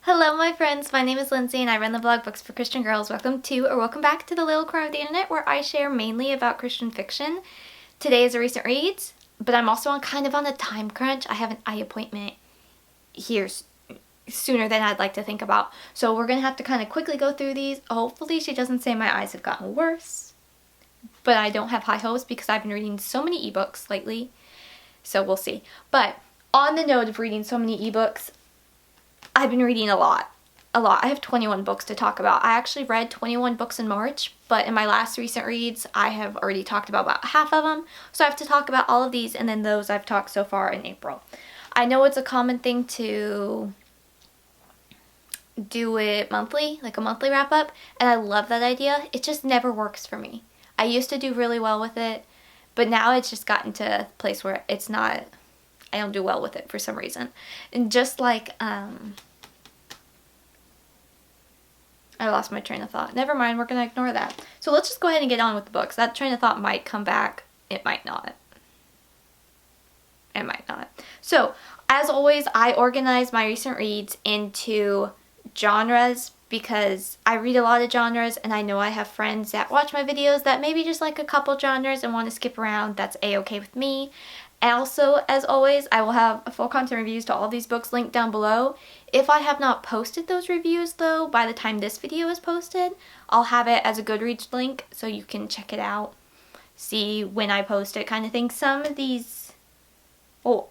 Hello my friends, my name is Lindsay and I run the blog Books for Christian Girls. Welcome to or welcome back to the little corner of the internet where I share mainly about Christian fiction. Today is a recent reads, but I'm also kind of on a time crunch. I have an eye appointment here sooner than I'd like to think about. So we're going to have to kind of quickly go through these. Hopefully she doesn't say my eyes have gotten worse, but I don't have high hopes because I've been reading so many ebooks lately. So we'll see. But on the note of reading so many ebooks, I've been reading a lot. I have 21 books to talk about. I actually read 21 books in March, but in my last recent reads, I have already talked about half of them. So I have to talk about all of these and then those I've talked so far in April. I know it's a common thing to do it monthly, like a monthly wrap up, and I love that idea. It just never works for me. I used to do really well with it, but now it's just gotten to a place where it's not, I don't do well with it for some reason. And just like, I lost my train of thought. Never mind, we're going to ignore that. So let's just go ahead and get on with the books. That train of thought might come back. It might not. It might not. So, as always, I organize my recent reads into genres because I read a lot of genres and I know I have friends that watch my videos that maybe just like a couple genres and want to skip around. That's a-okay with me. Also, as always, I will have full content reviews to all these books linked down below. If I have not posted those reviews though, by the time this video is posted, I'll have it as a Goodreads link so you can check it out, see when I post it kind of thing. Some of these, well,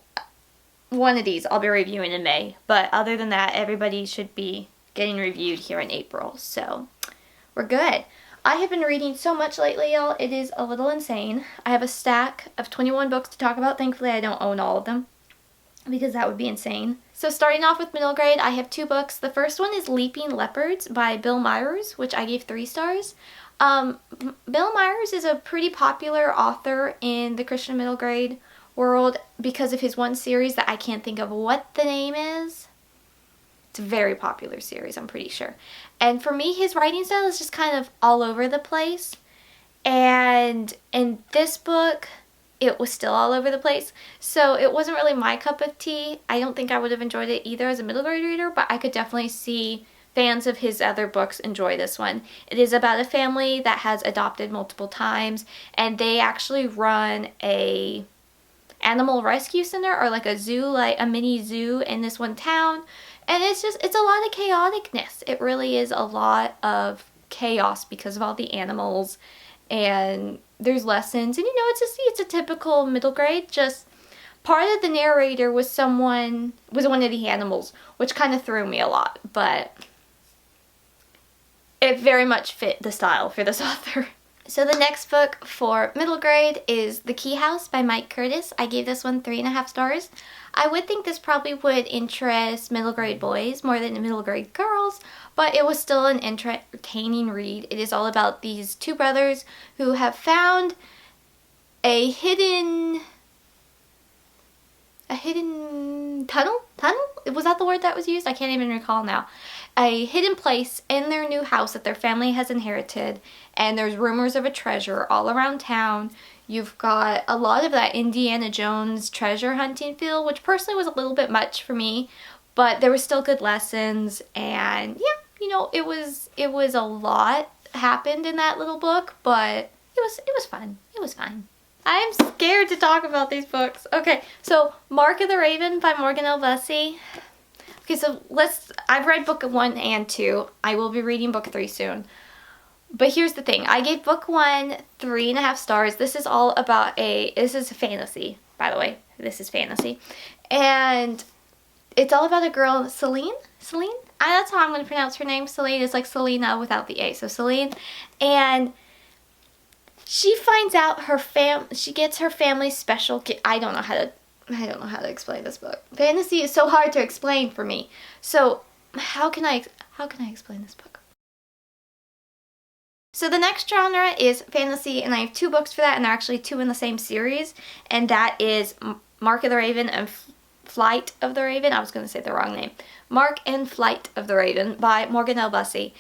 one of these I'll be reviewing in May, but other than that, everybody should be getting reviewed here in April, so we're good. I have been reading so much lately, y'all. It is a little insane. I have a stack of 21 books to talk about. Thankfully, I don't own all of them because that would be insane. So starting off with middle grade, I have two books. The first one is Leapin by Bill Myers, which I gave 3 stars. Bill Myers is a pretty popular author in the Christian middle grade world because of his one series that I can't think of what the name is. It's a very popular series, I'm pretty sure. And for me, his writing style is just kind of all over the place. And in this book, it was still all over the place. So it wasn't really my cup of tea. I don't think I would have enjoyed it either as a middle grade reader, but I could definitely see fans of his other books enjoy this one. It is about a family that has adopted multiple times, and they actually run a animal rescue center or like a zoo, like a mini zoo in this one town. And it's a lot of chaoticness. It really is a lot of chaos because of all the animals, and there's lessons, and it's a typical middle grade. Just part of the narrator was one of the animals, which kind of threw me a lot, but it very much fit the style for this author. So the next book for middle grade is The Key House by Mike Curtis. I gave this one 3.5 stars. I would think this probably would interest middle grade boys more than middle grade girls, but it was still an entertaining read. It is all about these two brothers who have found a hidden tunnel? Was that the word that was used? I can't even recall now. A hidden place in their new house that their family has inherited, and there's rumors of a treasure all around town. You've got a lot of that Indiana Jones treasure hunting feel, which personally was a little bit much for me, but there were still good lessons, and yeah, it was a lot happened in that little book, but it was fun. It was fine. I'm scared to talk about these books. Okay, so Mark of the Raven by Morgan L. Busse. Okay, so I've read book 1 and 2. I will be reading book 3 soon. But here's the thing. I gave book 1 3.5 stars. This is all about this is fantasy, by the way. This is fantasy. And it's all about a girl, Celine? That's how I'm going to pronounce her name. Celine is like Selena without the A. So Celine. And she finds out she gets her family's special gift. I don't know how to explain this book. Fantasy is so hard to explain for me. So how can I explain this book? So the next genre is fantasy, and I have 2 books for that, and they're actually 2 in the same series, and that is Mark of the Raven and Flight of the Raven. I was going to say the wrong name. Mark and Flight of the Raven by Morgan L. Busse.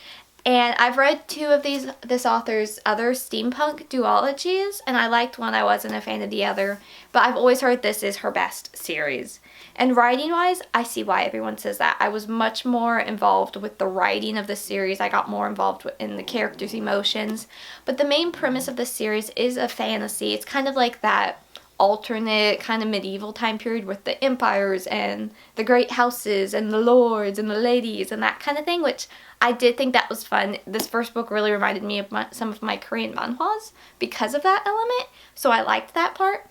And I've read 2 of this author's other steampunk duologies, and I liked one, I wasn't a fan of the other, but I've always heard this is her best series. And writing-wise, I see why everyone says that. I was much more involved with the writing of the series. I got more involved in the characters' emotions. But the main premise of the series is a fantasy. It's kind of like that alternate kind of medieval time period with the empires and the great houses and the lords and the ladies and that kind of thing, which I did think that was fun. This first book really reminded me of some of my Korean manhwas because of that element, so I liked that part.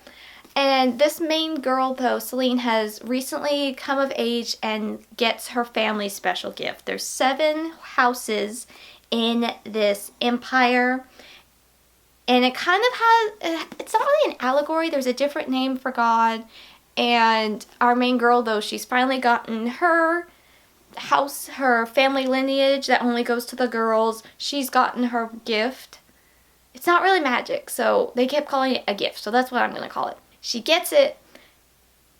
And this main girl, though, Celine, has recently come of age and gets her family's special gift. There's 7 houses in this empire. And it kind of has, it's not really an allegory, there's a different name for God. And our main girl, though, she's finally gotten her house, her family lineage that only goes to the girls. She's gotten her gift. It's not really magic, so they kept calling it a gift, so that's what I'm going to call it. She gets it,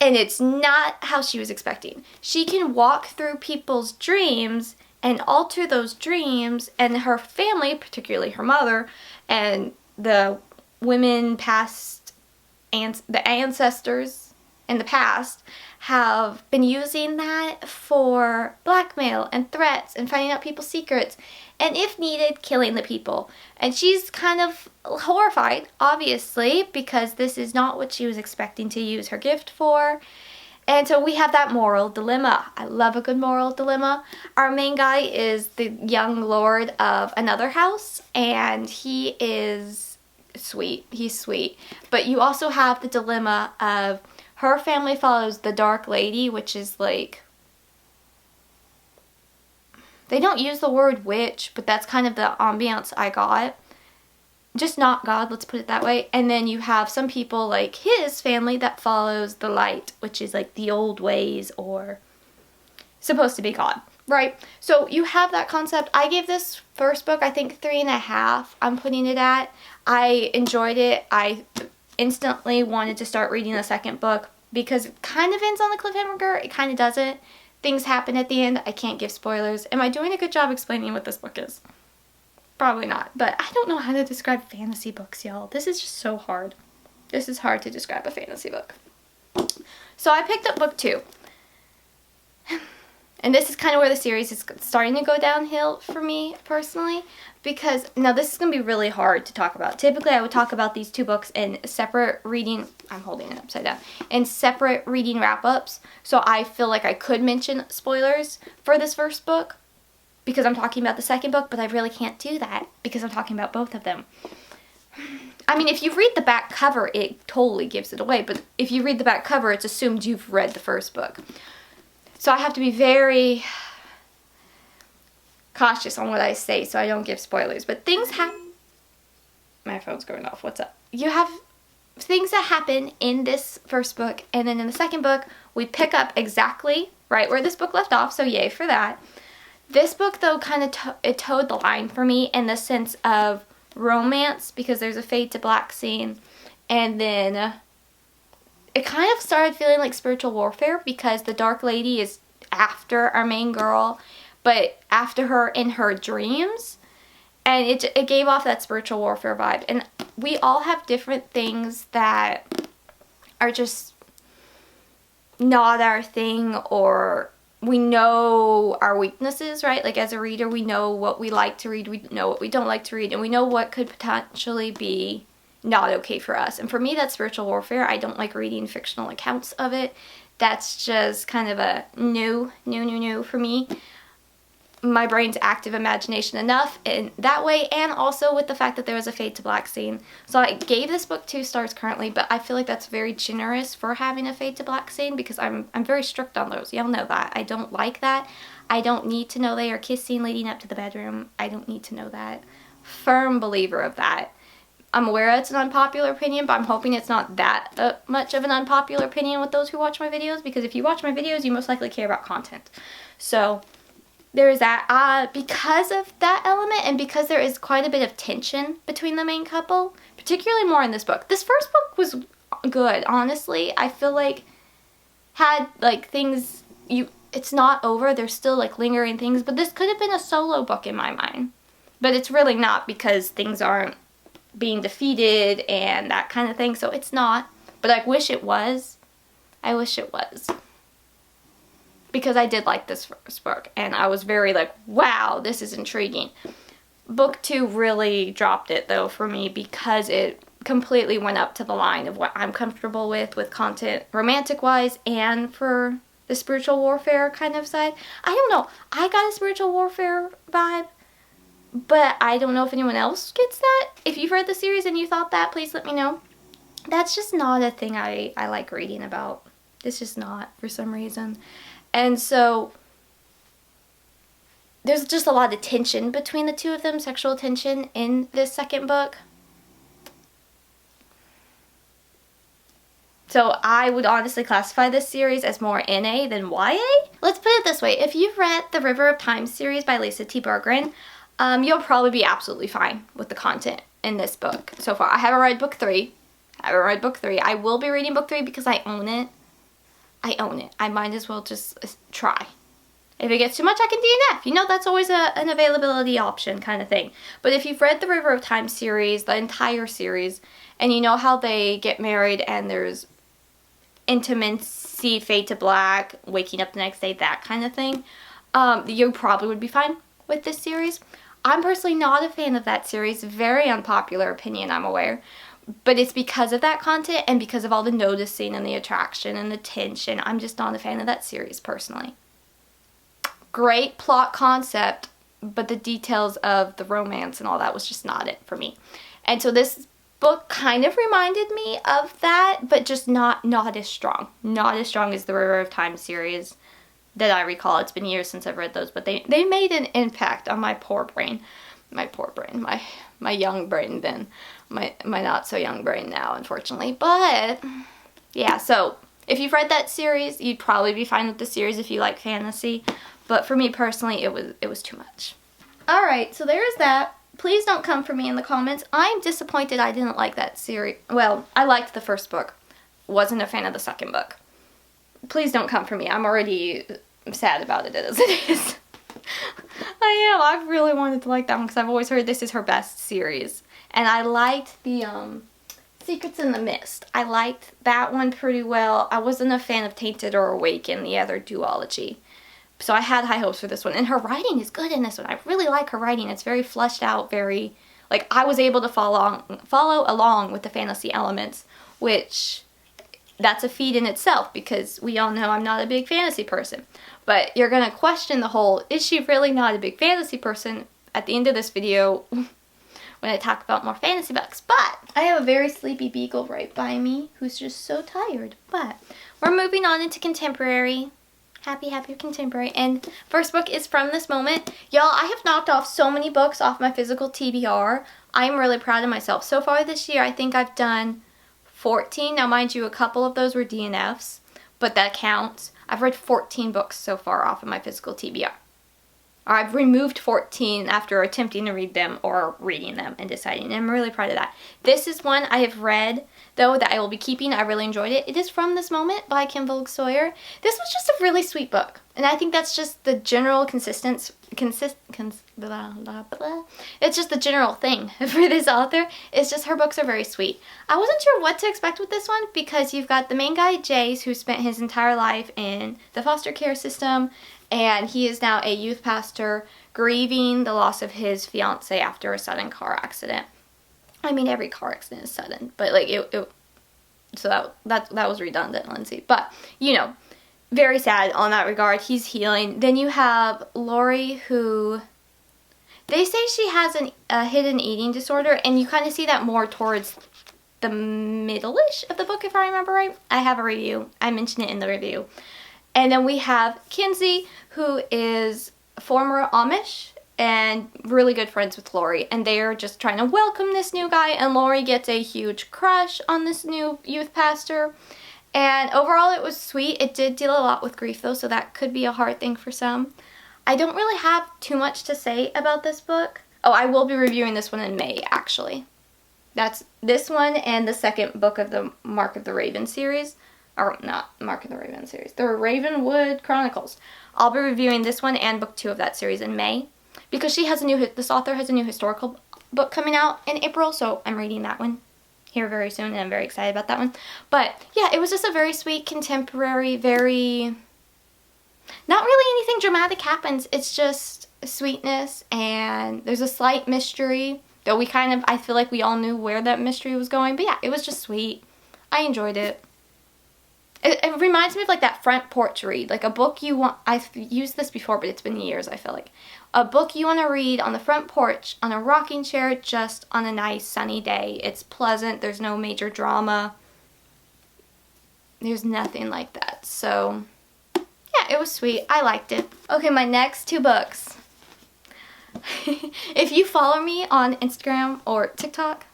and it's not how she was expecting. She can walk through people's dreams and alter those dreams, and her family, particularly her mother, and the women past, and the ancestors in the past have been using that for blackmail and threats and finding out people's secrets and, if needed, killing the people. And she's kind of horrified, obviously, because this is not what she was expecting to use her gift for. And so we have that moral dilemma. I love a good moral dilemma. Our main guy is the young lord of another house, and he is sweet. He's sweet. But you also have the dilemma of her family follows the Dark Lady, which is like, they don't use the word witch, but that's kind of the ambiance I got. Just not God, let's put it that way. And then you have some people like his family that follows the light, which is like the old ways or supposed to be God, right? So you have that concept. I gave this first book, I think 3.5. I'm putting it at. I enjoyed it. I instantly wanted to start reading the second book because it kind of ends on the cliffhanger. It kind of doesn't. Things happen at the end. I can't give spoilers. Am I doing a good job explaining what this book is? Probably not, but I don't know how to describe fantasy books, y'all. This is just so hard. This is hard to describe a fantasy book. So I picked up book 2. And this is kind of where the series is starting to go downhill for me, personally. Because, now this is going to be really hard to talk about. Typically, I would talk about these 2 books in separate reading, I'm holding it upside down, in separate reading wrap-ups. So I feel like I could mention spoilers for this first book, because I'm talking about the second book, but I really can't do that because I'm talking about both of them. I mean, if you read the back cover, it totally gives it away, but if you read the back cover, it's assumed you've read the first book. So I have to be very cautious on what I say so I don't give spoilers, but things happen. My phone's going off, what's up? You have things that happen in this first book, and then in the second book, we pick up exactly right where this book left off, so yay for that. This book, though, kind of it towed the line for me in the sense of romance, because there's a fade to black scene, and then it kind of started feeling like spiritual warfare because the Dark Lady is after our main girl, but after her in her dreams, and it gave off that spiritual warfare vibe. And we all have different things that are just not our thing, or we know our weaknesses, right? Like as a reader, we know what we like to read, we know what we don't like to read, and we know what could potentially be not okay for us. And for me, that's spiritual warfare. I don't like reading fictional accounts of it. That's just kind of a no for me. My brain's active imagination enough in that way, and also with the fact that there was a fade to black scene. So I gave this book 2 stars currently, but I feel like that's very generous for having a fade to black scene because I'm very strict on those. Y'all know that. I don't like that. I don't need to know they are kissing leading up to the bedroom. I don't need to know that. Firm believer of that. I'm aware it's an unpopular opinion, but I'm hoping it's not that much of an unpopular opinion with those who watch my videos, because if you watch my videos, you most likely care about content. So there's that. Because of that element, and because there is quite a bit of tension between the main couple, particularly more in this book. This first book was good, honestly. I feel like had like things, it's not over, there's still like lingering things, but this could have been a solo book in my mind. But it's really not, because things aren't being defeated and that kind of thing. So it's not. But I wish it was. I wish it was. Because I did like this first book. And I was very like, wow, this is intriguing. Book 2 really dropped it, though, for me, because it completely went up to the line of what I'm comfortable with content romantic-wise, and for the spiritual warfare kind of side. I don't know. I got a spiritual warfare vibe, but I don't know if anyone else gets that. If you've read the series and you thought that, please let me know. That's just not a thing I like reading about. It's just not, for some reason. And so there's just a lot of tension between the two of them, sexual tension, in this second book. So I would honestly classify this series as more NA than YA. Let's put it this way. If you've read the River of Time series by Lisa T. Berggren, you'll probably be absolutely fine with the content in this book so far. I haven't read book 3. I will be reading book 3 because I own it. I might as well just try. If it gets too much, I can DNF. You know, that's always an availability option kind of thing. But if you've read the River of Time series, the entire series, and you know how they get married and there's intimacy, fade to black, waking up the next day, that kind of thing, you probably would be fine with this series. I'm personally not a fan of that series. Very unpopular opinion, I'm aware. But it's because of that content and because of all the noticing and the attraction and the tension. I'm just not a fan of that series, personally. Great plot concept, but the details of the romance and all that was just not it for me. And so this book kind of reminded me of that, but just not as strong. Not as strong as the River of Time series that I recall. It's been years since I've read those, but they made an impact on my poor brain. My young brain then. My not so young brain now, unfortunately. But yeah, so if you've read that series, you'd probably be fine with the series if you like fantasy. But for me personally, it was too much. Alright, so there is that. Please don't come for me in the comments. I'm disappointed I didn't like that series. Well, I liked the first book. Wasn't a fan of the second book. Please don't come for me. I'm already sad about it as it is. I am. I really wanted to like that one because I've always heard this is her best series. And I liked the Secrets in the Mist. I liked that one pretty well. I wasn't a fan of Tainted or Awaken, the other duology. So I had high hopes for this one. And her writing is good in this one. I really like her writing. It's very fleshed out, very... Like, I was able to follow along with the fantasy elements, which... That's a feat in itself, because we all know I'm not a big fantasy person. But you're going to question the whole, is she really not a big fantasy person, at the end of this video when I talk about more fantasy books. But I have a very sleepy beagle right by me who's just so tired. But we're moving on into contemporary. Happy contemporary. And first book is From This Moment. Y'all, I have knocked off so many books off my physical TBR. I'm really proud of myself. So far this year, I think I've done 14. Now, mind you, a couple of those were DNFs, but that counts. I've read 14 books so far off of my physical TBR. Or I've removed 14 after attempting to read them or reading them and deciding. And I'm really proud of that. This is one I have read, though, that I will be keeping. I really enjoyed it. It is From This Moment by Kimberly Sawyer. This was just a really sweet book. And I think that's just the general it's just the general thing for this author. It's just her books are very sweet. I wasn't sure what to expect with this one because you've got the main guy, Jace, who spent his entire life in the foster care system, and he is now a youth pastor grieving the loss of his fiance after a sudden car accident. I mean, every car accident is sudden, but like so that was redundant, Lindsay. But you know, very sad on that regard. He's healing. Then you have Lori, who they say she has a hidden eating disorder, and you kind of see that more towards the middle-ish of the book, if I remember right. I have a review. I mentioned it in the review. And then we have Kinsey, who is former Amish and really good friends with Lori. And they're just trying to welcome this new guy, and Lori gets a huge crush on this new youth pastor. And overall, it was sweet. It did deal a lot with grief, though, so that could be a hard thing for some. I don't really have too much to say about this book. Oh, I will be reviewing this one in May, actually. That's this one and the second book of the Mark of the Raven series. Or not Mark of the Raven series. The Ravenwood Chronicles. I'll be reviewing this one and book 2 of that series in May. because this author has a new historical book coming out in April, so I'm reading that one here very soon, and I'm very excited about that one. But yeah, it was just a very sweet, contemporary, very, not really anything dramatic happens. It's just sweetness, and there's a slight mystery, though I feel like we all knew where that mystery was going. But yeah, it was just sweet. I enjoyed it. It reminds me of like that front porch read, like a book you want, I've used this before, but it's been years, I feel like. A book you want to read on the front porch, on a rocking chair, just on a nice sunny day. It's pleasant, there's no major drama. There's nothing like that. So, yeah, it was sweet. I liked it. Okay, my next 2 books. If you follow me on Instagram or TikTok,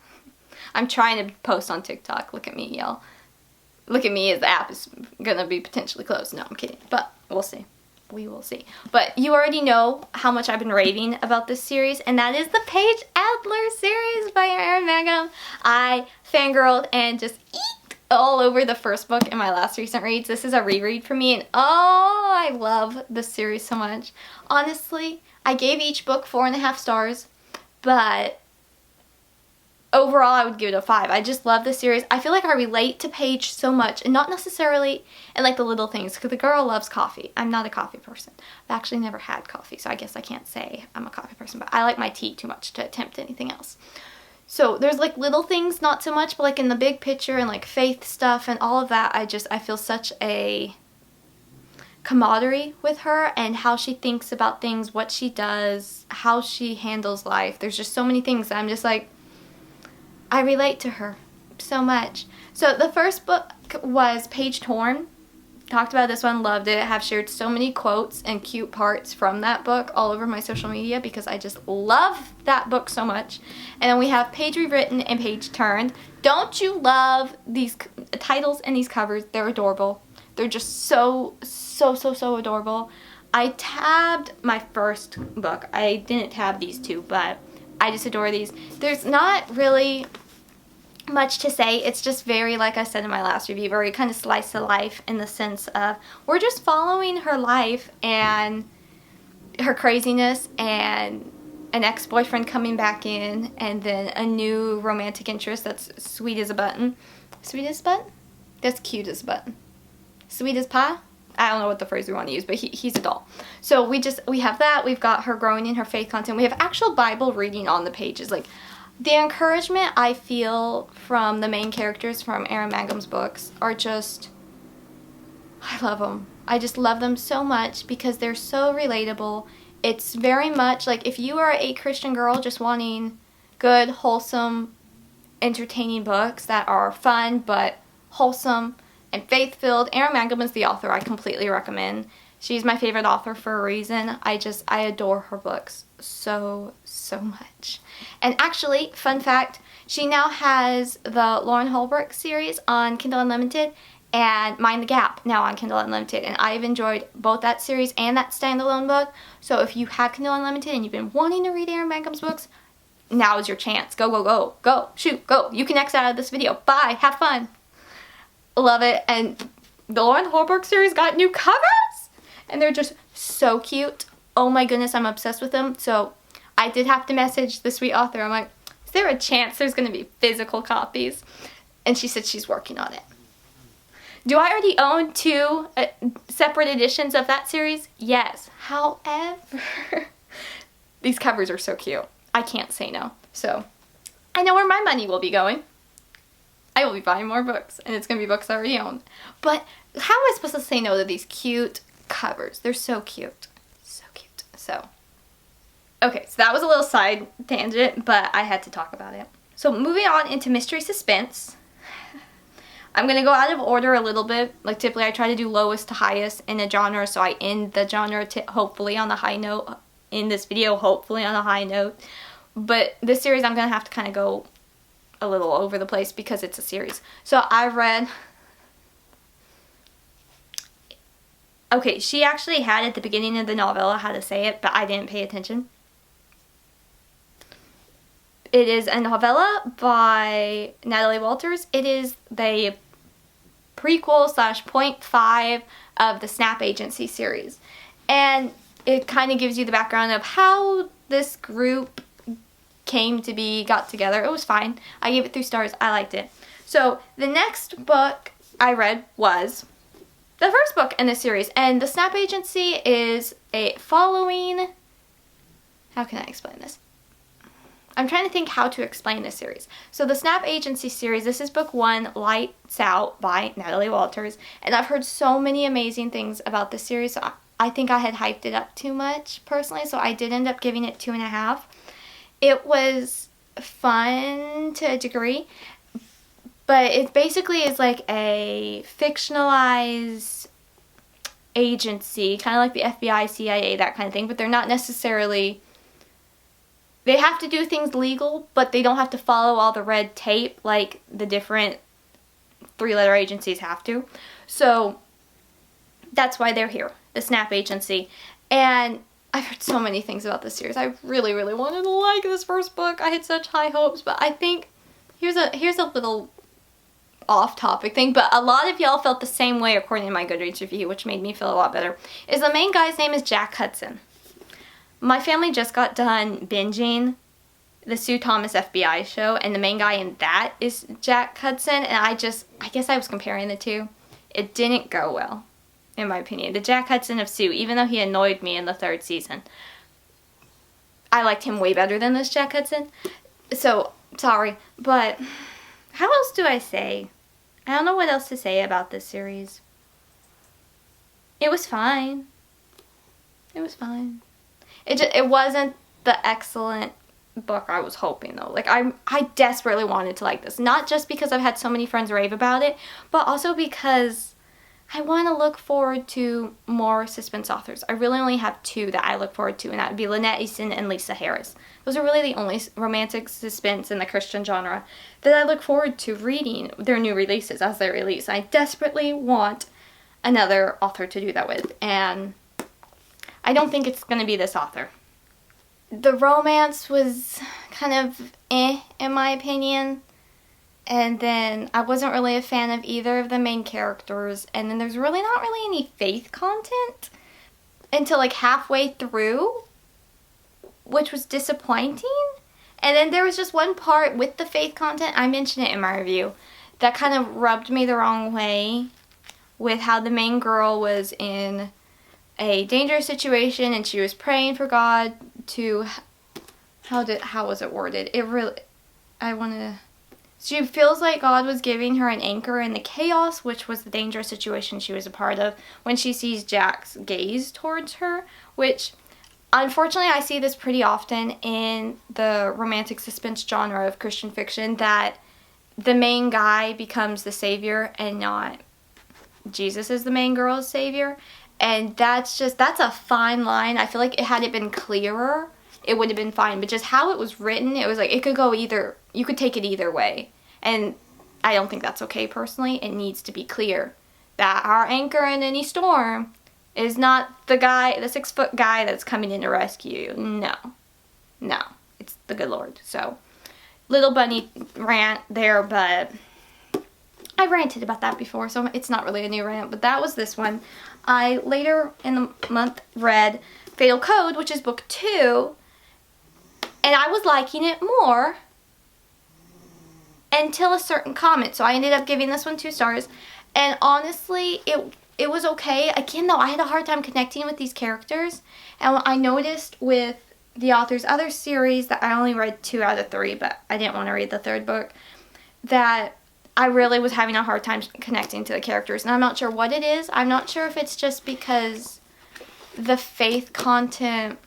I'm trying to post on TikTok. Look at me, y'all. Look at me as the app is gonna be potentially closed. No, I'm kidding. But we'll see. We will see. But you already know how much I've been raving about this series, and that is the Paige Adler series by Erynn Mangum. I fangirled and just eeked all over the first book in my last recent reads. This is a reread for me, and oh, I love this series so much. Honestly, I gave each book 4.5 stars, but overall, I would give it a 5. I just love this series. I feel like I relate to Paige so much, and not necessarily in like the little things, because the girl loves coffee. I'm not a coffee person. I've actually never had coffee, so I guess I can't say I'm a coffee person, but I like my tea too much to attempt anything else. So there's like little things, not so much, but like in the big picture and like faith stuff and all of that, I feel such a camaraderie with her and how she thinks about things, what she does, how she handles life. There's just so many things that I'm just like, I relate to her so much. So the first book was Page Torn. Talked about this one, loved it. Have shared so many quotes and cute parts from that book all over my social media because I just love that book so much. And then we have Page Rewritten and Page Turned. Don't you love these titles and these covers? They're adorable. They're just so adorable. I tabbed my first book. I didn't tab these 2, but I just adore these. There's not really much to say. It's just very, like I said in my last review, very kind of slice of life in the sense of we're just following her life and her craziness and an ex-boyfriend coming back in and then a new romantic interest that's sweet as a button. Sweet as a button? That's cute as a button. Sweet as pie? I don't know what the phrase we want to use, but he's a doll. So we have that. We've got her growing in her faith content. We have actual Bible reading on the pages. Like, the encouragement I feel from the main characters from Erynn Mangum's books are just, I love them. I just love them so much because they're so relatable. It's very much like if you are a Christian girl just wanting good, wholesome, entertaining books that are fun but wholesome and faith-filled, Erynn Mangum is the author I completely recommend. She's my favorite author for a reason. I adore her books so much. And actually, fun fact, she now has the Lauren Holbrook series on Kindle Unlimited and Mind the Gap now on Kindle Unlimited. And I've enjoyed both that series and that standalone book. So if you have Kindle Unlimited and you've been wanting to read Erynn Mangum's books, now is your chance. Go, shoot, go. You can X out of this video. Bye, have fun. Love it. And the Lauren Holbrook series got new covers and they're just so cute. Oh my goodness, I'm obsessed with them. So I did have to message the sweet author. I'm like, is there a chance there's going to be physical copies? And she said she's working on it. Do I already own 2 separate editions of that series? Yes. However, these covers are so cute. I can't say no. So I know where my money will be going. I will be buying more books, and it's going to be books I already own. But how am I supposed to say no to these cute covers? They're so cute. So cute. So, okay, so that was a little side tangent, but I had to talk about it. So moving on into mystery suspense. I'm going to go out of order a little bit. Like typically I try to do lowest to highest in a genre, so I end the genre hopefully on a high note. In this video, hopefully on a high note. But this series I'm going to have to kind of go a little over the place because it's a series. So I've read... Okay, she actually had at the beginning of the novella how to say it, but I didn't pay attention. It is a novella by Natalie Walters. It is the prequel / .5 of the Snap Agency series. And it kind of gives you the background of how this group came to be, got together. It was fine. I gave it 3 stars. I liked it. So the next book I read was the first book in this series, and The Snap Agency is a following... How can I explain this? I'm trying to think how to explain this series. So the Snap Agency series, this is book 1, Lights Out by Natalie Walters, and I've heard so many amazing things about this series, so I think I had hyped it up too much personally, so I did end up giving it 2.5. It was fun to a degree, but it basically is like a fictionalized agency, kind of like the FBI, CIA, that kind of thing, but they're not necessarily... They have to do things legal, but they don't have to follow all the red tape like the different 3-letter agencies have to. So that's why they're here, the Snap Agency. And I've heard so many things about this series. I really, really wanted to like this first book. I had such high hopes, but I think here's a little off-topic thing, but a lot of y'all felt the same way according to my Goodreads review, which made me feel a lot better. Is the main guy's name is Jack Hudson. My family just got done binging the Sue Thomas FBI show, and the main guy in that is Jack Hudson, and I guess I was comparing the two. It didn't go well, in my opinion. The Jack Hudson of Sue, even though he annoyed me in the 3rd season, I liked him way better than this Jack Hudson. So, sorry, but how else do I say? I don't know what else to say about this series. It was fine. It was fine. It wasn't the excellent book I was hoping, though. Like, I desperately wanted to like this. Not just because I've had so many friends rave about it, but also because I want to look forward to more suspense authors. I really only have 2 that I look forward to, and that would be Lynette Easton and Lisa Harris. Those are really the only romantic suspense in the Christian genre that I look forward to reading their new releases as they release. I desperately want another author to do that with, and I don't think it's going to be this author. The romance was kind of in my opinion. And then I wasn't really a fan of either of the main characters. And then there's really not really any faith content until like halfway through, which was disappointing. And then there was just one part with the faith content, I mentioned it in my review, that kind of rubbed me the wrong way with how the main girl was in a dangerous situation and she was praying for God to, how was it worded? She feels like God was giving her an anchor in the chaos, which was the dangerous situation she was a part of, when she sees Jack's gaze towards her, which unfortunately I see this pretty often in the romantic suspense genre of Christian fiction, that the main guy becomes the savior and not Jesus is the main girl's savior. And that's a fine line. I feel like had it been clearer, it would have been fine. But just how it was written, it was like it could go either, you could take it either way. And I don't think that's okay personally. It needs to be clear that our anchor in any storm is not the 6-foot guy that's coming in to rescue you. No, it's the good Lord. So, little bunny rant there, but I ranted about that before, so it's not really a new rant, but that was this one. I later in the month read Fatal Code, which is book 2, and I was liking it more until a certain comment, so I ended up giving this one 2 stars, and honestly, it was okay. Again, though, I had a hard time connecting with these characters, and I noticed with the author's other series that I only read 2 out of 3, but I didn't want to read the 3rd book, that I really was having a hard time connecting to the characters, and I'm not sure what it is. I'm not sure if it's just because the faith content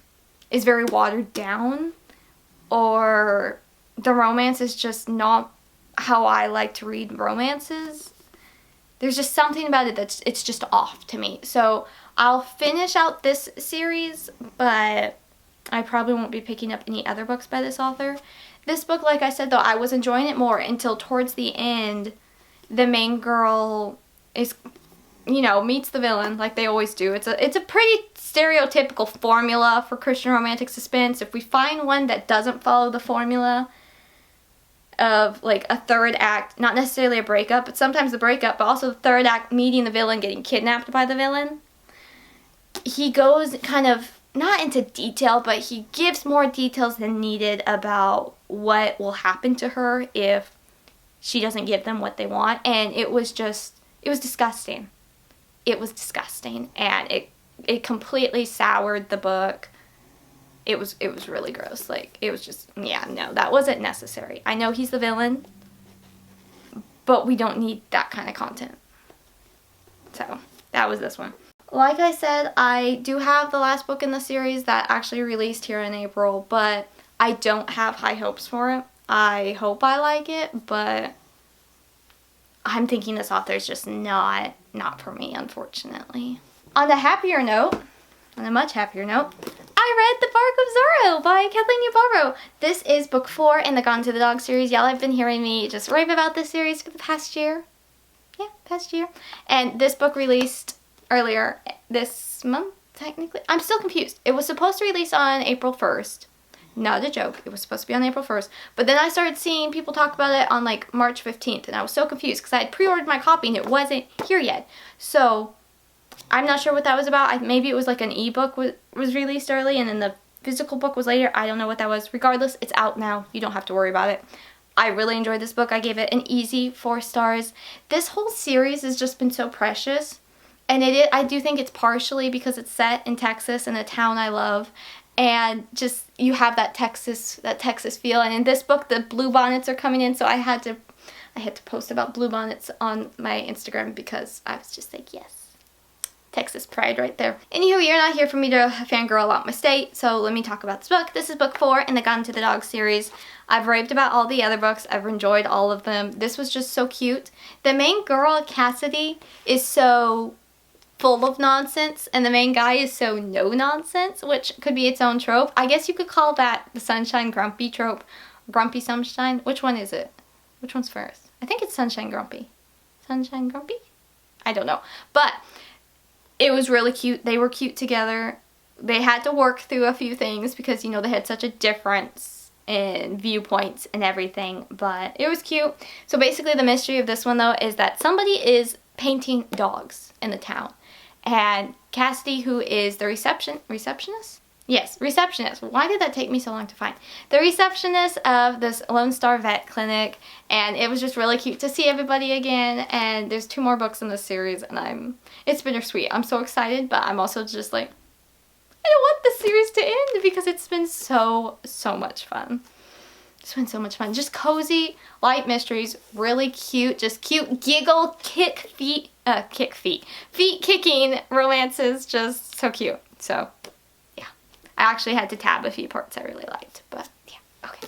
is very watered down, or the romance is just not how I like to read romances. There's just something about it it's just off to me. So I'll finish out this series, but I probably won't be picking up any other books by this author. This book, like I said, though, I was enjoying it more until towards the end, the main girl is, meets the villain like they always do. It's a pretty stereotypical formula for Christian romantic suspense. If we find one that doesn't follow the formula of like a 3rd act, not necessarily a breakup, but sometimes the breakup, but also the 3rd act meeting the villain, getting kidnapped by the villain, he goes kind of not into detail, but he gives more details than needed about what will happen to her if she doesn't give them what they want. And it was disgusting. It was disgusting, and it completely soured the book. It was really gross. Like, it was just, yeah, no, that wasn't necessary. I know he's the villain, but we don't need that kind of content. So, that was this one. Like I said, I do have the last book in the series that actually released here in April, but I don't have high hopes for it. I hope I like it, but I'm thinking this author is just not for me, unfortunately. On a much happier note, I read The Bark of Zorro by Kathleen. This is book 4 in the Gone to the Dog series. Y'all have been hearing me just rave about this series for the past year. Yeah, past year. And this book released earlier this month, technically. I'm still confused. It was supposed to release on April 1st. Not a joke. It was supposed to be on April 1st. But then I started seeing people talk about it on like March 15th. And I was so confused because I had pre-ordered my copy and it wasn't here yet. So I'm not sure what that was about. Maybe it was like an ebook was released early and then the physical book was later. I don't know what that was. Regardless, it's out now. You don't have to worry about it. I really enjoyed this book. I gave it an easy 4 stars. This whole series has just been so precious. And I do think it's partially because it's set in Texas, in a town I love. And just, you have that Texas feel. And in this book, the bluebonnets are coming in, so I had to post about bluebonnets on my Instagram because I was just like, yes. Texas pride right there. Anywho, you're not here for me to fangirl about my state, so let me talk about this book. This is book 4 in the Gone to the Dog series. I've raved about all the other books. I've enjoyed all of them. This was just so cute. The main girl, Cassidy, is so full of nonsense, and the main guy is so no nonsense, which could be its own trope. I guess you could call that the Sunshine Grumpy trope. Grumpy Sunshine. Which one is it? Which one's first? I think it's Sunshine Grumpy. Sunshine Grumpy? I don't know. But it was really cute. They were cute together. They had to work through a few things because, you know, they had such a difference in viewpoints and everything, but it was cute. So basically the mystery of this one, though, is that somebody is painting dogs in the town. And Cassidy, who is the receptionist? Yes, receptionist. Why did that take me so long to find? The receptionist of this Lone Star Vet clinic, and it was just really cute to see everybody again. And there's 2 more books in this series, and it's bittersweet. I'm so excited, but I'm also just like, I don't want this series to end because it's been so much fun. It's been so much fun. Just cozy, light mysteries, really cute, just cute giggle, feet kicking romances, just so cute. So I actually had to tab a few parts I really liked, but yeah, okay.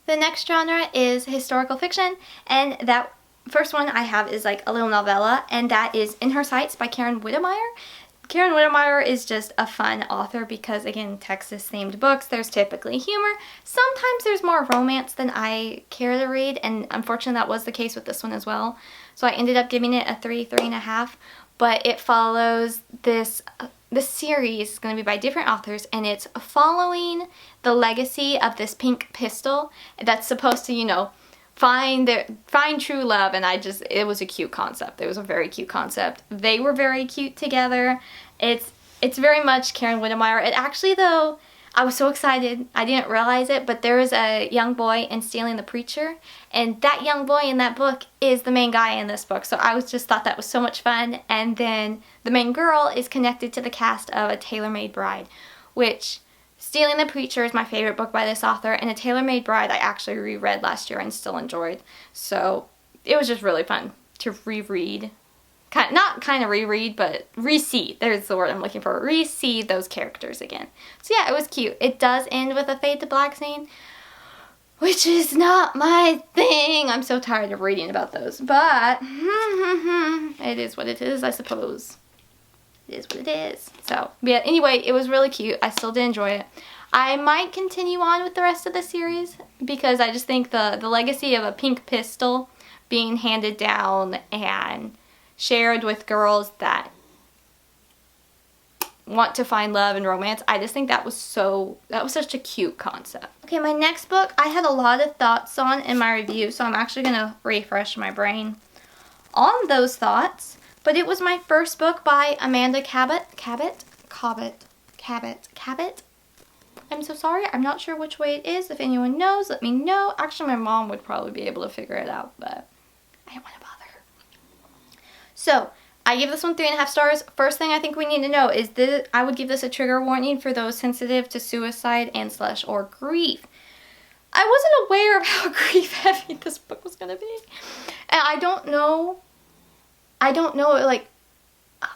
The next genre is historical fiction, and that first one I have is like a little novella, and that is In Her Sights by Erynn Witemeyer. Erynn Witemeyer is just a fun author because, again, Texas-themed books, there's typically humor. Sometimes there's more romance than I care to read, and unfortunately that was the case with this one as well. So I ended up giving it a 3.5, but it follows this series is going to be by different authors, and it's following the legacy of this pink pistol that's supposed to, you know, find true love, and it was a cute concept. It was a very cute concept. They were very cute together. It's very much Erynn Witemeyer. It actually, though, I was so excited. I didn't realize it, but there is a young boy in Stealing the Preacher, and that young boy in that book is the main guy in this book. So I thought that was so much fun. And then the main girl is connected to the cast of A Tailor-Made Bride, which Stealing the Preacher is my favorite book by this author, and A Tailor-Made Bride I actually reread last year and still enjoyed. So it was just really fun to reread. Not kind of reread, but re-see. There's the word I'm looking for. Re-see those characters again. So yeah, it was cute. It does end with a fade to black scene, which is not my thing. I'm so tired of reading about those. But it is what it is, I suppose. It is what it is. So, yeah, anyway, it was really cute. I still did enjoy it. I might continue on with the rest of the series because I just think the legacy of a pink pistol being handed down and shared with girls that want to find love and romance, I just think that was such a cute concept. Okay, my next book I had a lot of thoughts on in my review, so I'm actually going to refresh my brain on those thoughts. But it was my first book by Amanda Cabot. Cabot. Cabot. Cabot? I'm so sorry. I'm not sure which way it is. If anyone knows, let me know. Actually, my mom would probably be able to figure it out, but I don't want to bother her. So, I give this one 3.5 stars. First thing I think we need to know is that I would give this a trigger warning for those sensitive to suicide and / or grief. I wasn't aware of how grief heavy this book was going to be. And I don't know, like,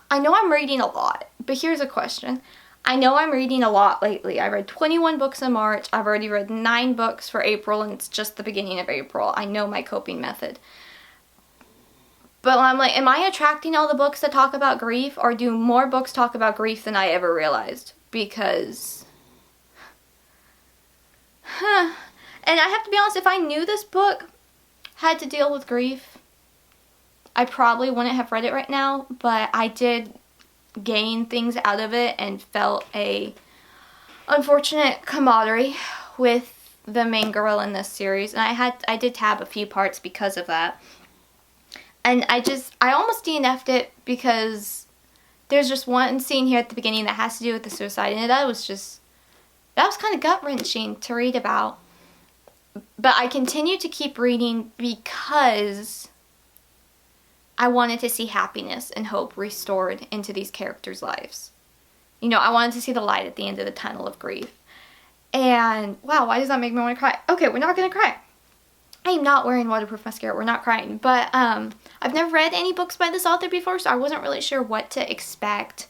I know I'm reading a lot, but here's a question. I know I'm reading a lot lately. I read 21 books in March. I've already read 9 books for April, and it's just the beginning of April. I know my coping method. But I'm like, am I attracting all the books that talk about grief, or do more books talk about grief than I ever realized? Because, and I have to be honest, if I knew this book had to deal with grief, I probably wouldn't have read it right now, but I did gain things out of it and felt a unfortunate camaraderie with the main girl in this series, and I did tab a few parts because of that. And I almost DNF'd it because there's just one scene here at the beginning that has to do with the suicide, and that was kind of gut-wrenching to read about. But I continued to keep reading because I wanted to see happiness and hope restored into these characters' lives. You know, I wanted to see the light at the end of the tunnel of grief. And, wow, why does that make me want to cry? Okay, we're not going to cry. I am not wearing waterproof mascara. We're not crying. But I've never read any books by this author before, so I wasn't really sure what to expect.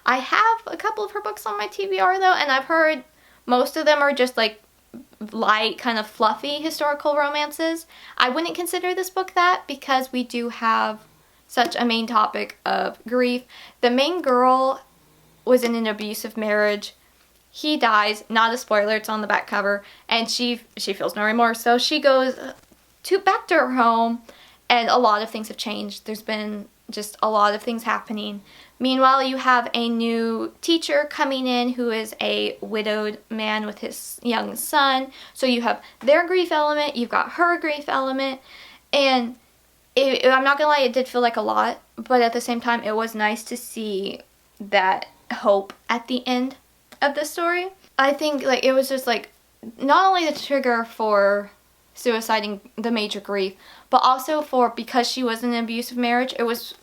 I have a couple of her books on my TBR, though, and I've heard most of them are just, like, light, kind of fluffy historical romances. I wouldn't consider this book that because we do have such a main topic of grief. The main girl was in an abusive marriage. He dies, not a spoiler, it's on the back cover, and she feels no remorse. So she goes back to her home, and a lot of things have changed. There's been just a lot of things happening. Meanwhile, you have a new teacher coming in who is a widowed man with his young son. So you have their grief element, you've got her grief element, and I'm not gonna lie, it did feel like a lot, but at the same time, it was nice to see that hope at the end of the story. I think, like, it was just, like, not only the trigger for suiciding the major grief, but also because she was in an abusive marriage, it was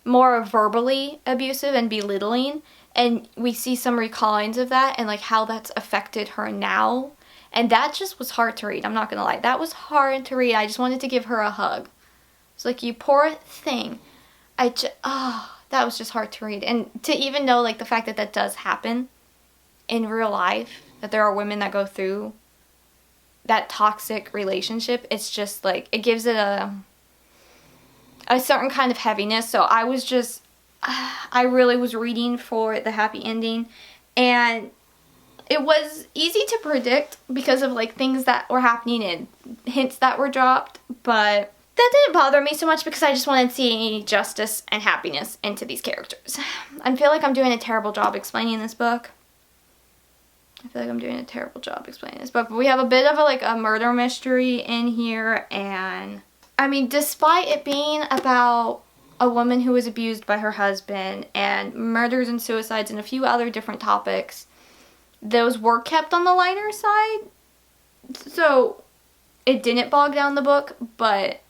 more verbally abusive and belittling, and we see some recallings of that and, like, how that's affected her now, and that just was hard to read. I'm not gonna lie, that was hard to read. I just wanted to give her a hug. It's like, you poor thing. That was just hard to read. And to even know, like, the fact that does happen in real life, that there are women that go through that toxic relationship, it's just, like, it gives it a certain kind of heaviness. So I really was reading for the happy ending, and it was easy to predict because of, like, things that were happening and hints that were dropped, but that didn't bother me so much because I just wanted to see justice and happiness into these characters. I feel like I'm doing a terrible job explaining this book. But we have a bit of a murder mystery in here, and I mean, despite it being about a woman who was abused by her husband and murders and suicides and a few other different topics, those were kept on the lighter side. So it didn't bog down the book, but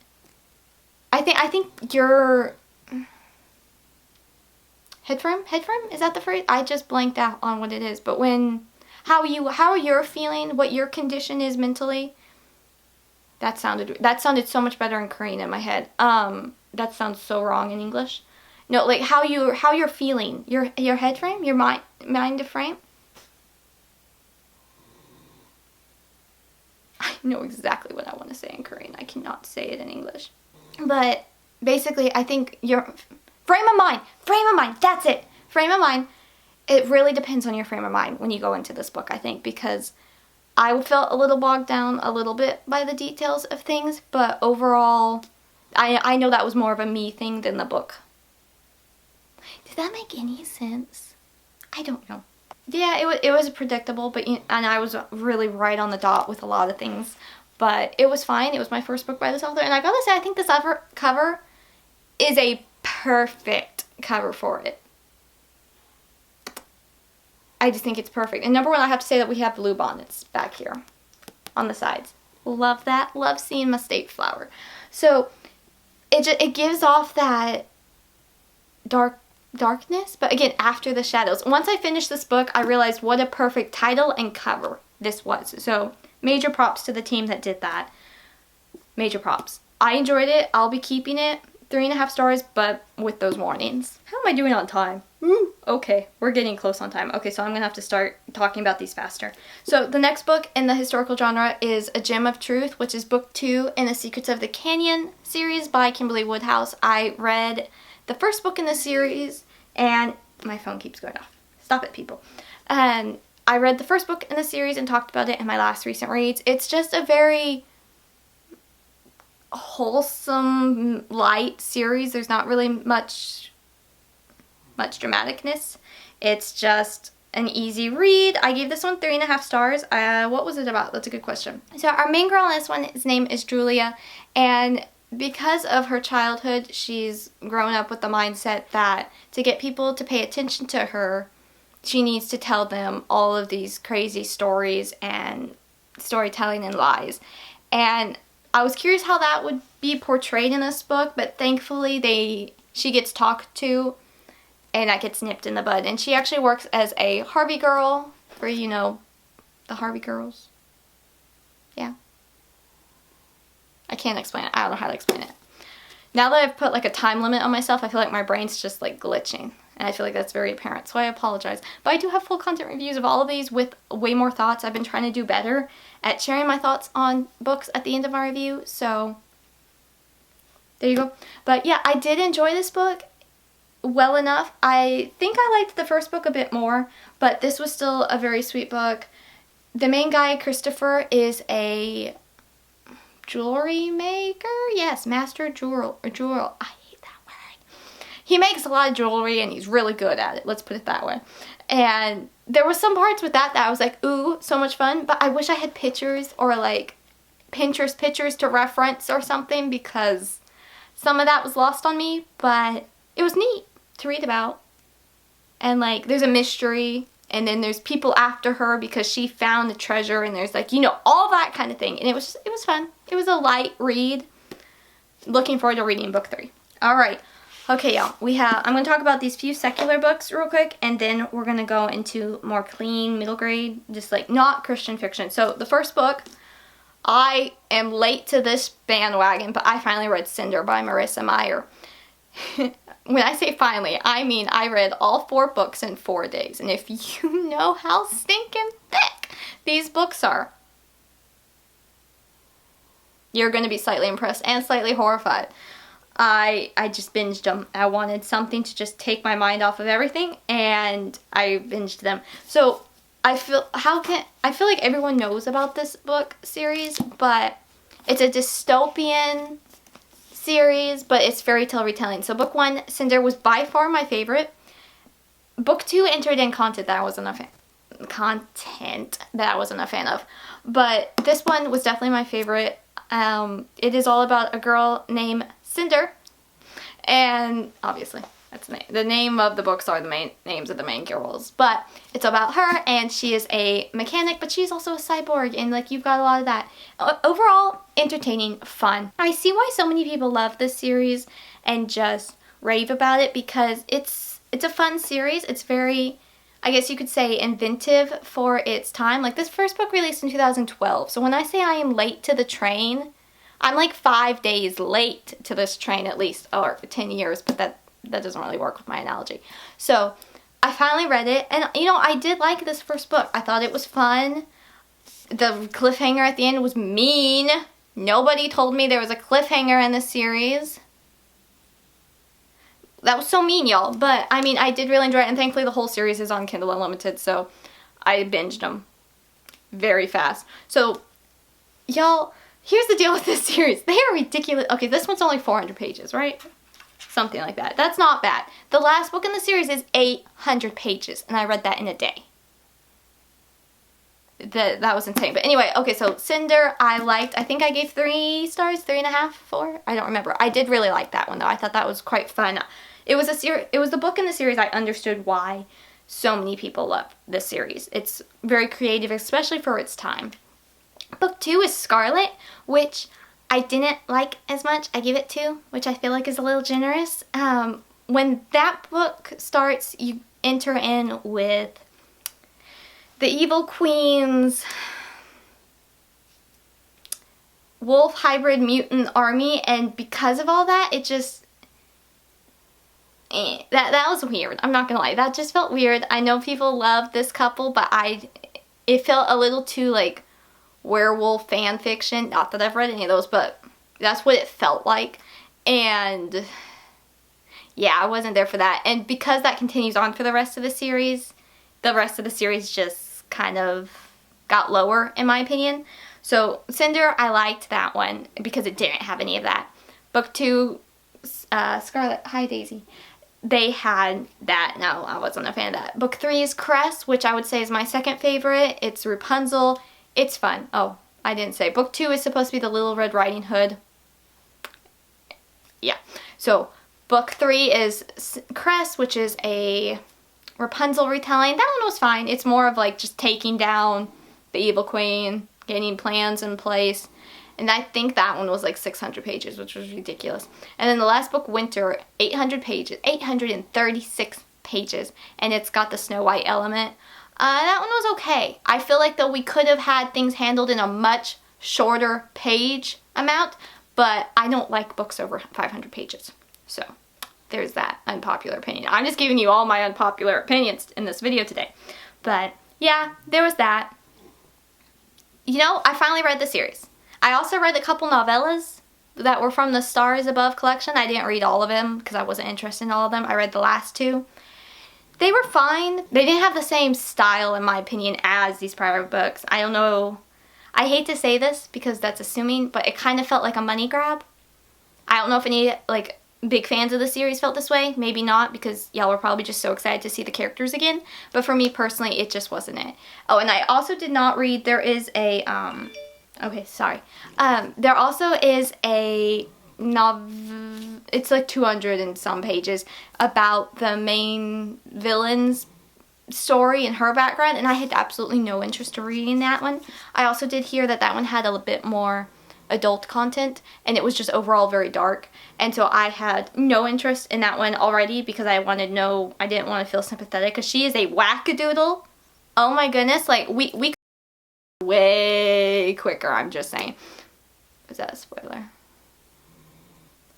I think your head frame, is that the phrase? I just blanked out on what it is, but how you're feeling, what your condition is mentally, that sounded so much better in Korean in my head. That sounds so wrong in English. No, like how you're feeling, your head frame, your mind frame. I know exactly what I want to say in Korean. I cannot say it in English. But basically, I think your frame of mind, that's it. Frame of mind, it really depends on your frame of mind when you go into this book, I think, because I felt a little bogged down a little bit by the details of things, but overall, I know that was more of a me thing than the book. Did that make any sense? I don't know. Yeah, it was predictable, and I was really right on the dot with a lot of things. But it was fine. It was my first book by this author. And I gotta say, I think this cover is a perfect cover for it. I just think it's perfect. And number one, I have to say that we have blue bonnets back here on the sides. Love that. Love seeing my state flower. So it gives off that darkness, but again, after the shadows. Once I finished this book, I realized what a perfect title and cover this was. So major props to the team that did that. Major props. I enjoyed it. I'll be keeping it. 3.5 stars, but with those warnings. How am I doing on time? Ooh, okay, we're getting close on time. Okay, so I'm gonna have to start talking about these faster. So the next book in the historical genre is A Gem of Truth, which is book 2 in the Secrets of the Canyon series by Kimberly Woodhouse. I read the first book in the series, and my phone keeps going off. Stop it, people. And I read the first book in the series and talked about it in my last recent reads. It's just a very wholesome, light series. There's not really much dramaticness. It's just an easy read. I gave this one 3.5 stars. What was it about? That's a good question. So our main girl in this one, his name is Julia, and because of her childhood, she's grown up with the mindset that to get people to pay attention to her, she needs to tell them all of these crazy stories and storytelling and lies. And I was curious how that would be portrayed in this book, but thankfully she gets talked to and that gets nipped in the bud. And she actually works as a Harvey girl for, you know, the Harvey girls. Yeah. I can't explain it. I don't know how to explain it. Now that I've put like a time limit on myself, I feel like my brain's just like glitching. And I feel like that's very apparent, so I apologize. But I do have full content reviews of all of these with way more thoughts. I've been trying to do better at sharing my thoughts on books at the end of my review, so there you go. But yeah, I did enjoy this book well enough. I think I liked the first book a bit more, but this was still a very sweet book. The main guy, Christopher, is a jewelry maker? Yes, master jewel. I hate that word. He makes a lot of jewelry and he's really good at it. Let's put it that way. And there were some parts with that I was like, ooh, so much fun. But I wish I had pictures or like Pinterest pictures to reference or something, because some of that was lost on me. But it was neat to read about. And like there's a mystery. And then there's people after her because she found the treasure, and there's like, you know, all that kind of thing. And it was fun. It was a light read. Looking forward to reading book 3. All right. Okay, y'all. I'm going to talk about these few secular books real quick, and then we're going to go into more clean, middle grade, just like not Christian fiction. So the first book, I am late to this bandwagon, but I finally read Cinder by Marissa Meyer. When I say finally, I mean I read all 4 books in 4 days. And if you know how stinking thick these books are, you're going to be slightly impressed and slightly horrified. I just binged them. I wanted something to just take my mind off of everything, and I binged them. So I feel like everyone knows about this book series, but it's a dystopian series, but it's fairy tale retelling. So book 1, Cinder, was by far my favorite. Book 2 entered in content that I wasn't a fan of. But this one was definitely my favorite. It is all about a girl named Cinder, and obviously that's the name of the books are the main names of the main girls, but it's about her, and she is a mechanic, but she's also a cyborg, and like you've got a lot of that. Overall, entertaining, fun. I see why so many people love this series and just rave about it, because it's a fun series. It's very, I guess you could say, inventive for its time. Like this first book released in 2012, so when I say I am late to the train, I'm like 5 days late to this train at least, or 10 years, but that doesn't really work with my analogy. So I finally read it, and you know, I did like this first book. I thought it was fun. The cliffhanger at the end was mean. Nobody told me there was a cliffhanger in this series. That was so mean, y'all. But I mean, I did really enjoy it, and thankfully the whole series is on Kindle Unlimited, so I binged them very fast. So y'all, here's the deal with this series. They are ridiculous. Okay, this one's only 400 pages, right? Something like that. That's not bad. The last book in the series is 800 pages, and I read that in a day. That was insane. But anyway, okay, so Cinder, I liked. I think I gave 3 stars, 3.5, 4. I don't remember. I did really like that one, though. I thought that was quite fun. It was the book in the series I understood why so many people love this series. It's very creative, especially for its time. Book 2 is Scarlet, which I didn't like as much. I give it 2, which I feel like is a little generous. When that book starts, you enter in with the Evil Queen's wolf hybrid mutant army, and because of all that, it just that was weird. I'm not gonna lie, that just felt weird. I know people love this couple, but it felt a little too like werewolf fan fiction. Not that I've read any of those, but that's what it felt like. And yeah, I wasn't there for that. And because that continues on for the rest of the series just kind of got lower, in my opinion. So Cinder, I liked that one because it didn't have any of that. Book 2, Scarlet, hi Daisy, they had that. No, I wasn't a fan of that. Book 3 is Cress, which I would say is my second favorite. It's Rapunzel. It's fun. Oh, I didn't say. Book 2 is supposed to be the Little Red Riding Hood. Yeah. So Book 3 is Cress, which is a Rapunzel retelling. That one was fine. It's more of like just taking down the evil queen, getting plans in place. And I think that one was like 600 pages, which was ridiculous. And then the last book, Winter, 800 pages, 836 pages. And it's got the Snow White element. That one was okay. I feel like though we could have had things handled in a much shorter page amount, but I don't like books over 500 pages. So there's that unpopular opinion. I'm just giving you all my unpopular opinions in this video today. But yeah, there was that. You know, I finally read the series. I also read a couple novellas that were from the Stars Above collection. I didn't read all of them because I wasn't interested in all of them. I read the last 2. They were fine. They didn't have the same style, in my opinion, as these prior books. I don't know. I hate to say this because that's assuming, but it kind of felt like a money grab. I don't know if any, like, big fans of the series felt this way. Maybe not, because y'all were probably just so excited to see the characters again. But for me personally, it just wasn't it. Oh, and I also did not read, there is a, okay, sorry. There also is a novel, it's like 200 and some pages, about the main villain's story and her background, and I had absolutely no interest in reading that one. I also did hear that that one had a bit more adult content, and it was just overall very dark, and so I had no interest in that one already because I didn't want to feel sympathetic, because she is a wackadoodle. Oh my goodness, like we way quicker, I'm just saying. Was that a spoiler?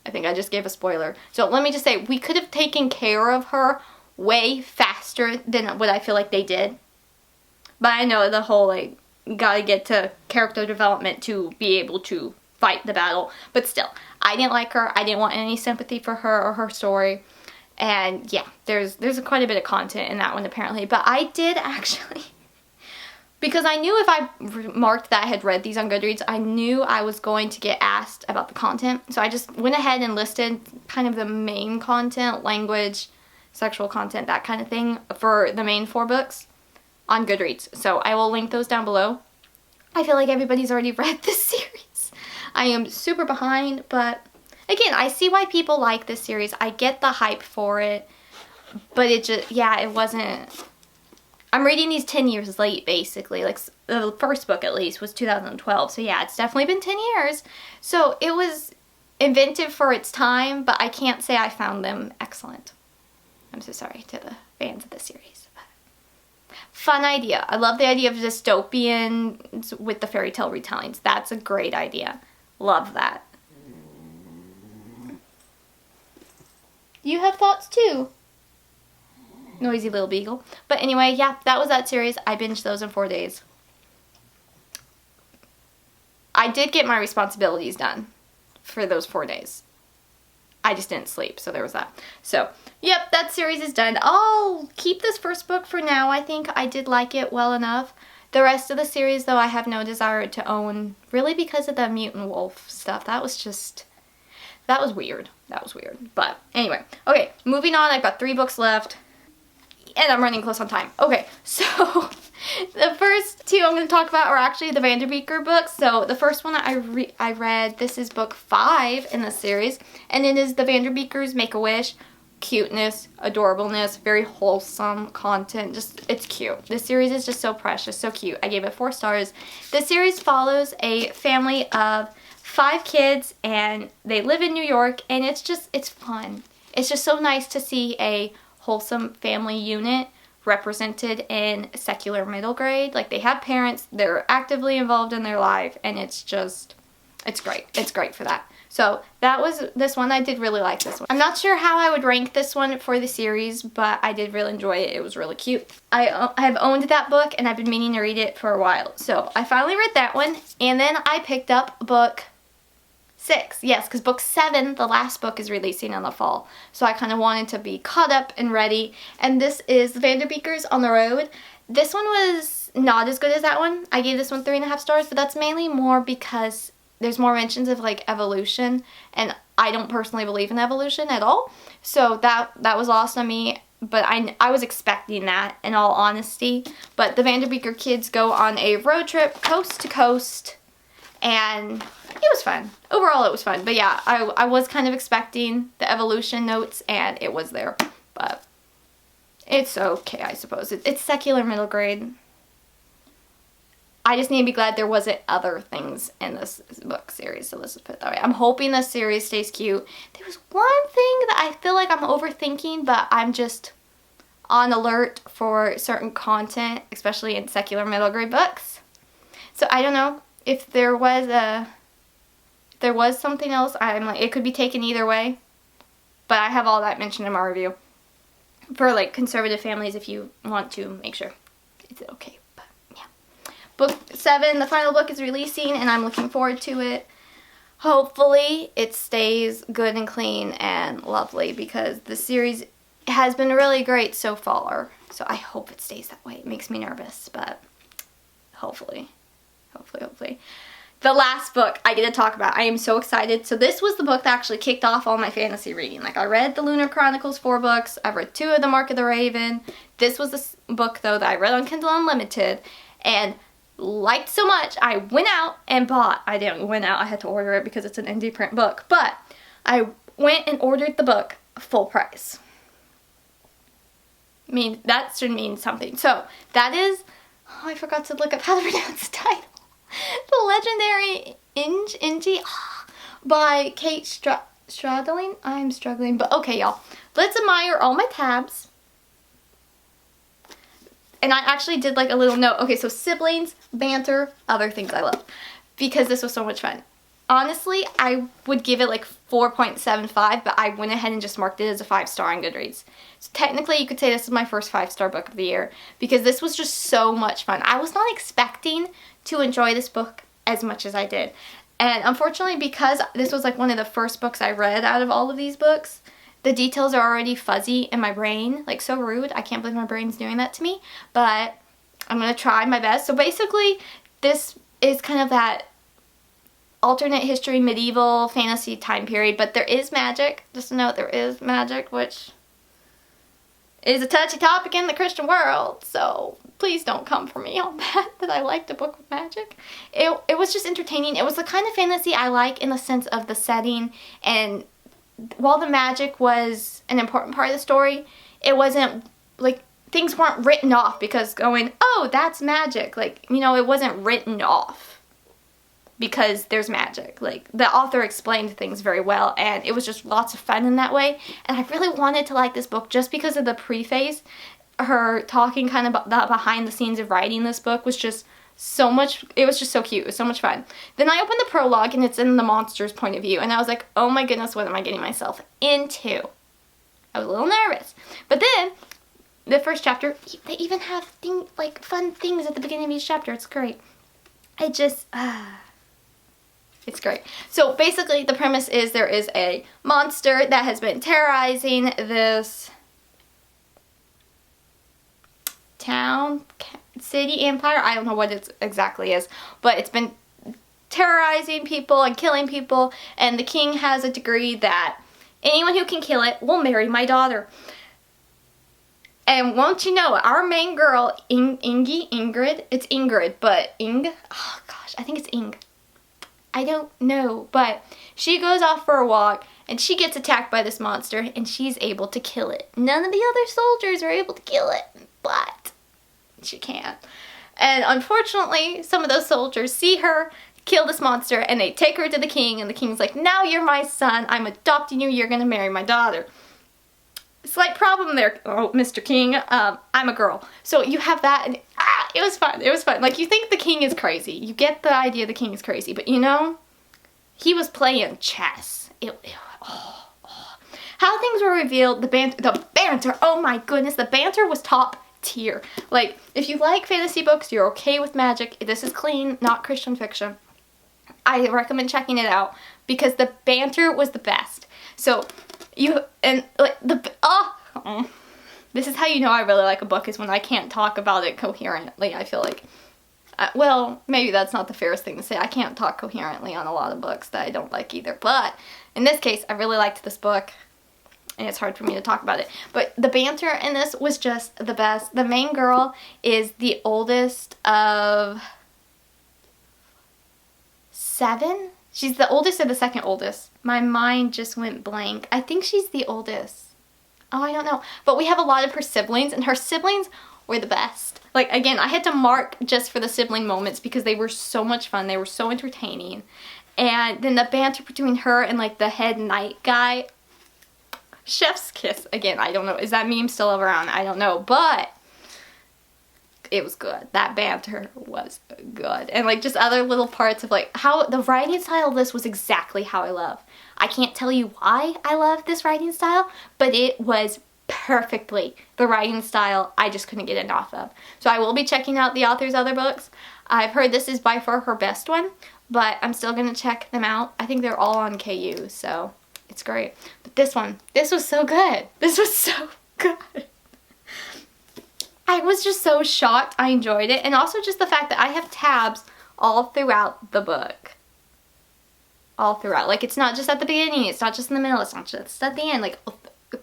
I think I just gave a spoiler. So let me just say, we could have taken care of her way faster than what I feel like they did. But I know the whole, like, gotta get to character development to be able to fight the battle. But still, I didn't like her. I didn't want any sympathy for her or her story. And yeah, there's quite a bit of content in that one apparently. But I did actually, because I knew if I marked that I had read these on Goodreads, I knew I was going to get asked about the content. So I just went ahead and listed kind of the main content, language, sexual content, that kind of thing, for the main 4 books on Goodreads. So I will link those down below. I feel like everybody's already read this series. I am super behind, but again, I see why people like this series. I get the hype for it, but it just, yeah, it wasn't. I'm reading these 10 years late, basically. Like, the first book, at least, was 2012. So, yeah, it's definitely been 10 years. So, it was inventive for its time, but I can't say I found them excellent. I'm so sorry to the fans of the series. But fun idea. I love the idea of dystopian with the fairy tale retellings. That's a great idea. Love that. You have thoughts, too. Noisy little beagle. But anyway, yeah, that was that series. I binged those in 4 days. I did get my responsibilities done for those 4 days. I just didn't sleep, so there was that. So, yep, that series is done. I'll keep this first book for now. I think I did like it well enough. The rest of the series, though, I have no desire to own, really because of the mutant wolf stuff. That was weird. That was weird. But anyway, okay, moving on. I've got 3 books left. And I'm running close on time. Okay, so the first 2 I'm going to talk about are actually the Vanderbeeker books. So the first one I read, this is book 5 in the series, and it is the Vanderbeekers Make-A-Wish, cuteness, adorableness, very wholesome content. Just, it's cute. This series is just so precious, so cute. I gave it 4 stars. This series follows a family of 5 kids, and they live in New York, and it's fun. It's just so nice to see a wholesome family unit represented in secular middle grade. Like, they have parents, they're actively involved in their life, and it's great. It's great for that. So that was this one. I did really like this one. I'm not sure how I would rank this one for the series, but I did really enjoy it. It was really cute. I have owned that book, and I've been meaning to read it for a while. So I finally read that one, and then I picked up book 6. Yes, because book 7, the last book, is releasing in the fall. So I kind of wanted to be caught up and ready. And this is Vanderbeekers on the Road. This one was not as good as that one. I gave this one 3.5 stars, but that's mainly more because there's more mentions of like evolution, and I don't personally believe in evolution at all. So that was lost on me, but I was expecting that, in all honesty. But the Vanderbeeker kids go on a road trip coast to coast, and it was fun. Overall, it was fun. But yeah, I was kind of expecting the evolution notes, and it was there. But it's okay, I suppose. It's secular middle grade. I just need to be glad there wasn't other things in this book series, so let's just put it that way. I'm hoping this series stays cute. There was one thing that I feel like I'm overthinking, but I'm just on alert for certain content, especially in secular middle grade books. So I don't know if there was something else. I'm like, it could be taken either way, but I have all that mentioned in my review for like conservative families if you want to make sure it's okay. Book 7, the final book, is releasing, and I'm looking forward to it. Hopefully it stays good and clean and lovely, because the series has been really great so far. So I hope it stays that way. It makes me nervous, but hopefully. The last book I get to talk about. I am so excited. So this was the book that actually kicked off all my fantasy reading. Like, I read the Lunar Chronicles 4 books. I've read 2 of the Mark of the Raven. This was the book, though, that I read on Kindle Unlimited, and liked so much, I went out and bought. I didn't went out, I had to order it because it's an indie print book, but I went and ordered the book full price. I mean, that should mean something. So that is, oh, I forgot to look up how to pronounce the title. The legendary Inge by Kate Stradling. I'm struggling, but okay, y'all. Let's admire all my tabs. And I actually did like a little note. Okay, so siblings, banter, other things I love. Because this was so much fun. Honestly, I would give it like 4.75, but I went ahead and just marked it as a 5-star on Goodreads. So technically, you could say this is my first 5-star book of the year, because this was just so much fun. I was not expecting to enjoy this book as much as I did. And unfortunately, because this was like one of the first books I read out of all of these books, the details are already fuzzy in my brain. Like, so rude. I can't believe my brain's doing that to me. But I'm going to try my best. So basically, this is kind of that alternate history, medieval fantasy time period. But there is magic. Just a note, there is magic, which is a touchy topic in the Christian world. So please don't come for me on that I liked a book with magic. It was just entertaining. It was the kind of fantasy I like in the sense of the setting, and while the magic was an important part of the story, it wasn't, like, things weren't written off because going, oh, that's magic. Like, you know, it wasn't written off because there's magic. Like, the author explained things very well, and it was just lots of fun in that way. And I really wanted to like this book just because of the preface. Her talking kind of the behind the scenes of writing this book was just so much, it was just so cute. It was so much fun. Then I opened the prologue, and it's in the monster's point of view, and I was like, oh my goodness, what am I getting myself into? I was a little nervous. But then the first chapter, they even have fun things at the beginning of each chapter. It's great. It's great. So basically the premise is there is a monster that has been terrorizing this town, city, empire. I don't know what it exactly is, but it's been terrorizing people and killing people, and the king has a decree that anyone who can kill it will marry my daughter. And won't you know it, our main girl, Ingrid, it's Ingrid, but oh gosh, I think it's Inge. I don't know. But she goes off for a walk and she gets attacked by this monster and she's able to kill it. None of the other soldiers are able to kill it, but she can. And unfortunately, some of those soldiers see her kill this monster and they take her to the king, and the king's like, now you're my son, I'm adopting you, you're gonna marry my daughter. Slight problem there, oh, Mr. King, I'm a girl. So you have that, and it was fun, it was fun. Like, you think the king is crazy, you get the idea the king is crazy, but you know, he was playing chess. How things were revealed, the banter, oh my goodness, the banter was top tier. Like, if you like fantasy books, you're okay with magic, this is clean, not Christian fiction, I recommend checking it out because the banter was the best. So this is how you know I really like a book, is when I can't talk about it coherently. I feel like, well, maybe that's not the fairest thing to say. I can't talk coherently on a lot of books that I don't like either. But in this case, I really liked this book, and it's hard for me to talk about it. But the banter in this was just the best. The main girl is the oldest of 7? She's the oldest or the second oldest? My mind just went blank. I think she's the oldest. Oh, I don't know. But we have a lot of her siblings, and her siblings were the best. Like, again, I had to mark just for the sibling moments because they were so much fun. They were so entertaining. And then the banter between her and, like, the head knight guy. Chef's kiss. Again, I don't know. Is that meme still around? I don't know. But it was good. That banter was good. And like just other little parts of like how the writing style of this was exactly how I love. I can't tell you why I love this writing style, but it was perfectly the writing style I just couldn't get enough of. So I will be checking out the author's other books. I've heard this is by far her best one, but I'm still going to check them out. I think they're all on KU, so it's great. But this one, this was so good. This was so good. I was just so shocked. I enjoyed it. And also just the fact that I have tabs all throughout the book. All throughout. Like, it's not just at the beginning. It's not just in the middle. It's not just at the end. Like,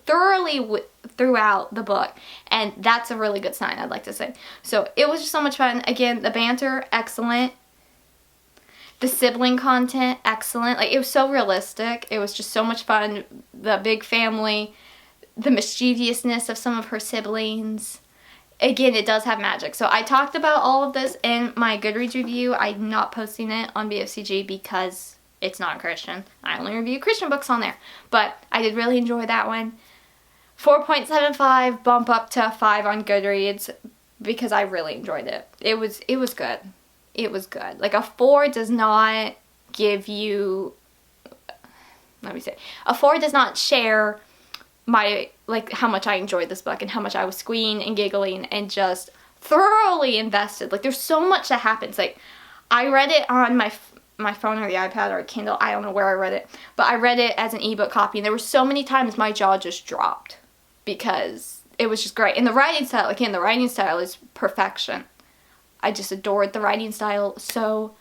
thoroughly throughout the book. And that's a really good sign, I'd like to say. So, it was just so much fun. Again, the banter, excellent. The sibling content, excellent. Like, it was so realistic. It was just so much fun. The big family. The mischievousness of some of her siblings. Again, it does have magic. So I talked about all of this in my Goodreads review. I'm not posting it on BFCG because it's not Christian. I only review Christian books on there. But I did really enjoy that one. 4.75, bump up to 5 on Goodreads because I really enjoyed it. It was good. It was good. Like, a 4 does not give you, let me say, a 4 does not share my, like, how much I enjoyed this book and how much I was squealing and giggling and just thoroughly invested. Like, there's so much that happens. Like, I read it on my phone or the iPad or a Kindle. I don't know where I read it, but I read it as an ebook copy, and there were so many times my jaw just dropped because it was just great. And the writing style, again, the writing style is perfection. I just adored the writing style so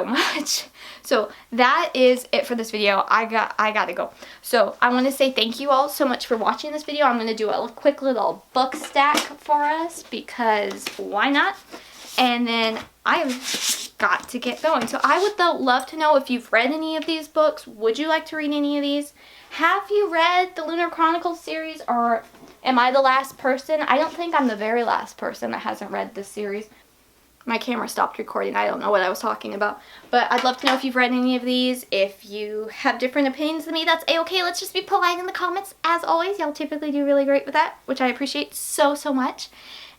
much. So that is it for this video. I gotta go. So I want to say thank you all so much for watching this video. I'm going to do a quick little book stack for us because why not? And then I've got to get going. So I would love to know if you've read any of these books. Would you like to read any of these? Have you read the Lunar Chronicles series, or am I the last person? I don't think I'm the very last person that hasn't read this series. My camera stopped recording. I don't know what I was talking about. But I'd love to know if you've read any of these. If you have different opinions than me, that's a-okay. Let's just be polite in the comments. As always, y'all typically do really great with that, which I appreciate so much.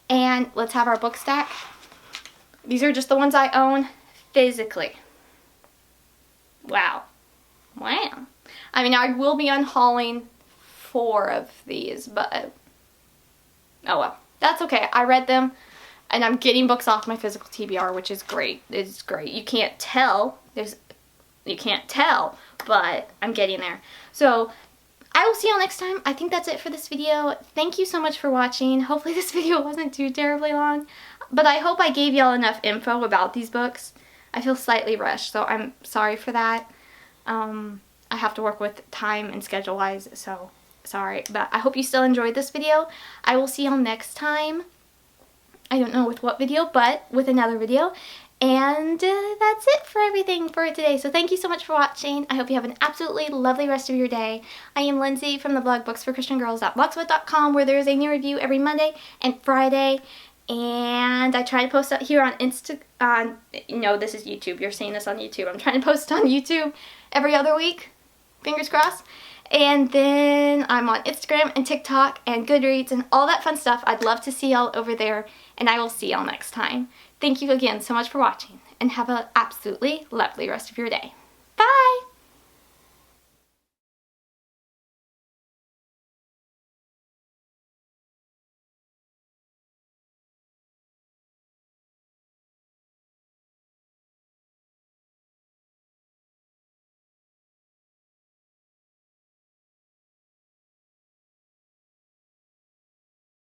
And let's have our book stack. These are just the ones I own physically. Wow. Wow. I mean, I will be unhauling 4 of these, but oh well. That's okay. I read them. And I'm getting books off my physical TBR, which is great. It's great. You can't tell. You can't tell, but I'm getting there. So I will see y'all next time. I think that's it for this video. Thank you so much for watching. Hopefully this video wasn't too terribly long, but I hope I gave y'all enough info about these books. I feel slightly rushed, so I'm sorry for that. I have to work with time and schedule-wise, so sorry. But I hope you still enjoyed this video. I will see y'all next time. I don't know with what video, but with another video. And that's it for everything for today. So thank you so much for watching. I hope you have an absolutely lovely rest of your day. I am Lindsay from the blog booksforchristiangirls.blogspot.com, where there is a new review every Monday and Friday. And I try to post out here on no, this is YouTube. You're seeing this on YouTube. I'm trying to post on YouTube every other week. Fingers crossed. And then I'm on Instagram and TikTok and Goodreads and all that fun stuff. I'd love to see y'all over there, and I will see y'all next time. Thank you again so much for watching, and have an absolutely lovely rest of your day.